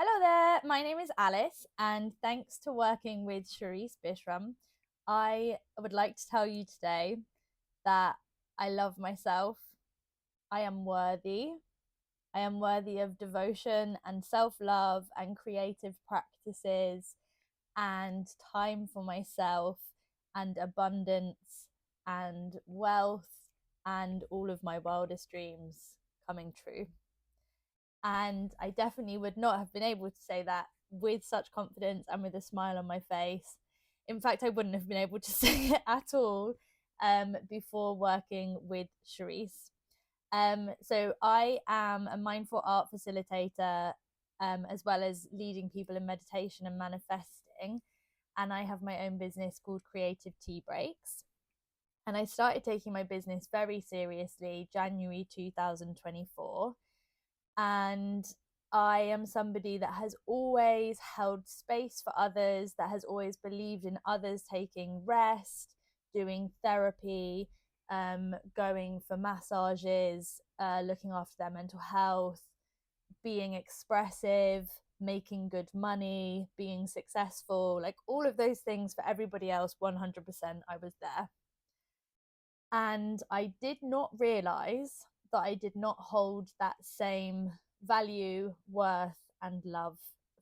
Hello there, my name is Alice, and thanks to working with Sherisse Bisram, I would like to tell you today that I love myself. I am worthy. I am worthy of devotion and self love and creative practices and time for myself and abundance and wealth and all of my wildest dreams coming true. And I definitely would not have been able to say that with such confidence and with a smile on my face. In fact, I wouldn't have been able to say it at all before working with Sherisse. So I am a mindful art facilitator, as well as leading people in meditation and manifesting. And I have my own business called Creative Tea Breaks. And I started taking my business very seriously January 2024. And I am somebody that has always held space for others, that has always believed in others taking rest, doing therapy, going for massages, looking after their mental health, being expressive, making good money, being successful, like all of those things for everybody else. 100% I was there. And I did not realize that I did not hold that same value, worth, and love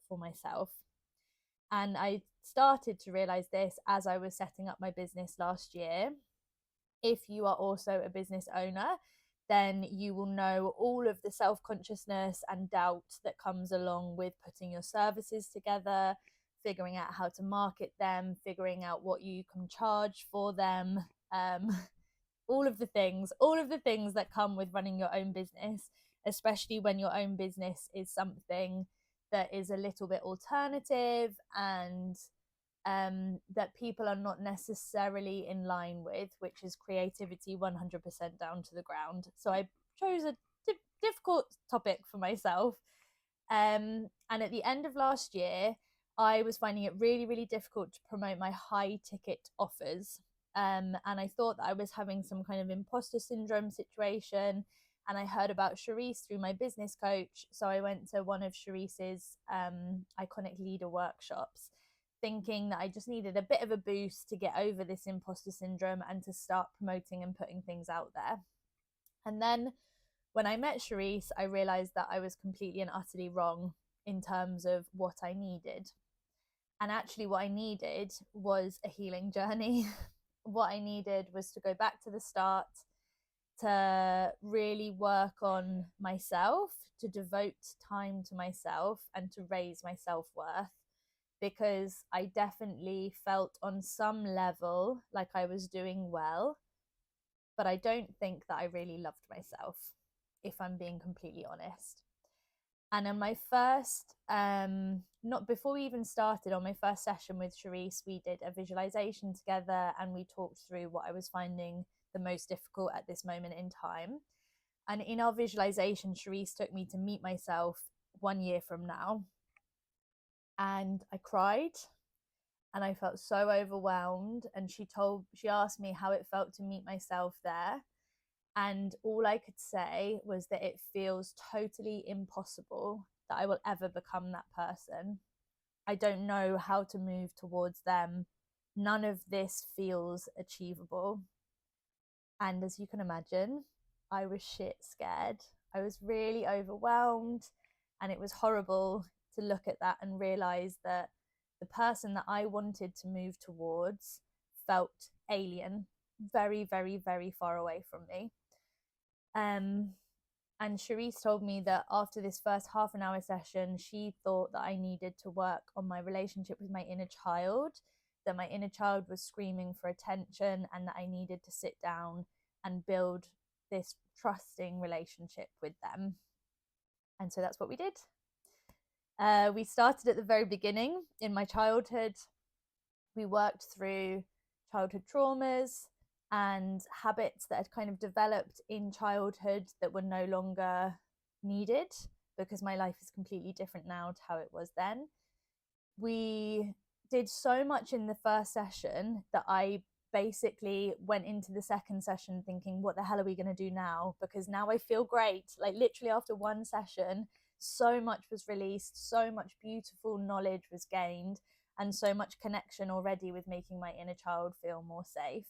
for myself. And I started to realize this as I was setting up my business last year. If you are also a business owner, then you will know all of the self-consciousness and doubt that comes along with putting your services together, figuring out how to market them, figuring out what you can charge for them, all of the things that come with running your own business, especially when your own business is something that is a little bit alternative and that people are not necessarily in line with, which is creativity 100% down to the ground. So I chose a difficult topic for myself. And at the end of last year, I was finding it really, really difficult to promote my high ticket offers. And I thought that I was having some kind of imposter syndrome situation. And I heard about Sherisse through my business coach. So I went to one of Sherisse's iconic leader workshops, thinking that I just needed a bit of a boost to get over this imposter syndrome and to start promoting and putting things out there. And then when I met Sherisse, I realized that I was completely and utterly wrong in terms of what I needed. And actually what I needed was a healing journey. What I needed was to go back to the start, to really work on myself, to devote time to myself, and to raise my self-worth, because I definitely felt on some level like I was doing well, but I don't think that I really loved myself, if I'm being completely honest. And on my first, not before we even started, on my first session with Sherisse, we did a visualization together and we talked through what I was finding the most difficult at this moment in time. And in our visualization, Sherisse took me to meet myself 1 year from now. And I cried and I felt so overwhelmed. And she asked me how it felt to meet myself there. And all I could say was that it feels totally impossible that I will ever become that person. I don't know how to move towards them. None of this feels achievable. And as you can imagine, I was shit scared. I was really overwhelmed, and it was horrible to look at that and realize that the person that I wanted to move towards felt alien, very, very, very far away from me. And Sherisse told me that after this first half an hour session, she thought that I needed to work on my relationship with my inner child, that my inner child was screaming for attention, and that I needed to sit down and build this trusting relationship with them. And so that's what we did. We started at the very beginning in my childhood. We worked through childhood traumas and habits that had kind of developed in childhood that were no longer needed, because my life is completely different now to how it was then. We did so much in the first session that I basically went into the second session thinking, what the hell are we going to do now? Because now I feel great. Like literally after one session, so much was released, so much beautiful knowledge was gained, and so much connection already with making my inner child feel more safe.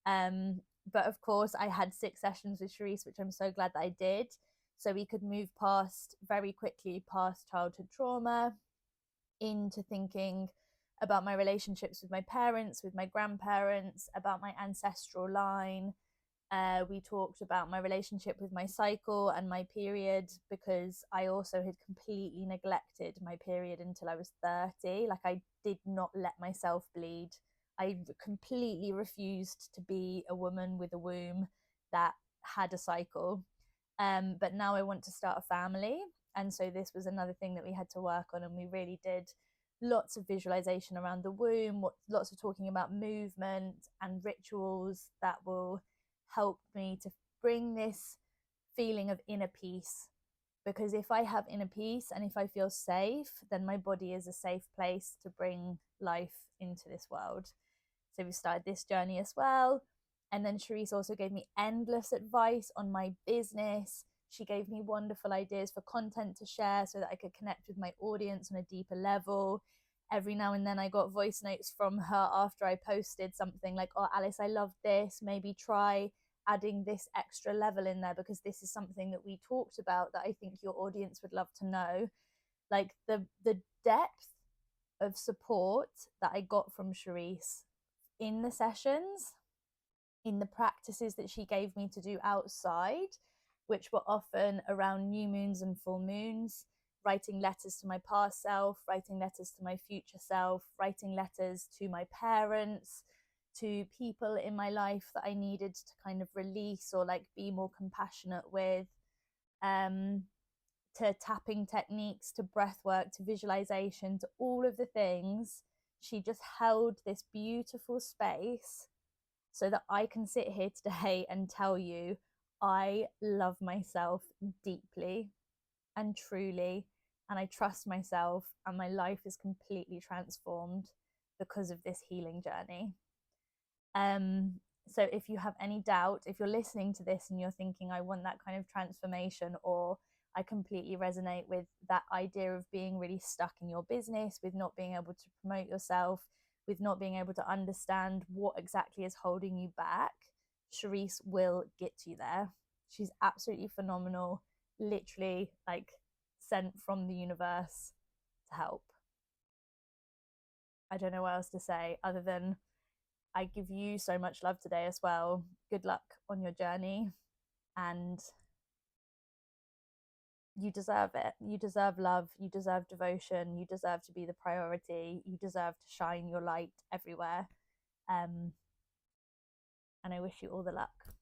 But of course, I had 6 sessions with Sherisse, which I'm so glad that I did. So we could move very quickly past childhood trauma into thinking about my relationships with my parents, with my grandparents, about my ancestral line. We talked about my relationship with my cycle and my period, because I also had completely neglected my period until I was 30. Like, I did not let myself bleed. I completely refused to be a woman with a womb that had a cycle. But now I want to start a family. And so this was another thing that we had to work on. And we really did lots of visualization around the womb, lots of talking about movement and rituals that will help me to bring this feeling of inner peace. Because if I have inner peace and if I feel safe, then my body is a safe place to bring life into this world. So we started this journey as well. And then Sherisse also gave me endless advice on my business. She gave me wonderful ideas for content to share so that I could connect with my audience on a deeper level. Every now and then I got voice notes from her after I posted something like, oh, Alice, I love this. Maybe try adding this extra level in there, because this is something that we talked about that I think your audience would love to know. Like the depth of support that I got from Sherisse in the sessions, in the practices that she gave me to do outside, which were often around new moons and full moons, writing letters to my past self, writing letters to my future self, writing letters to my parents, to people in my life that I needed to kind of release or like be more compassionate with, to tapping techniques, to breath work, to visualization, to all of the things. She just held this beautiful space so that I can sit here today and tell you I love myself deeply and truly, and I trust myself, and my life is completely transformed because of this healing journey. So if you have any doubt, if you're listening to this and you're thinking, I want that kind of transformation, or I completely resonate with that idea of being really stuck in your business, with not being able to promote yourself, with not being able to understand what exactly is holding you back, Sherisse will get you there. She's absolutely phenomenal, literally like sent from the universe to help. I don't know what else to say other than I give you so much love today as well. Good luck on your journey, and you deserve it. You deserve love. You deserve devotion. You deserve to be the priority. You deserve to shine your light everywhere. And I wish you all the luck.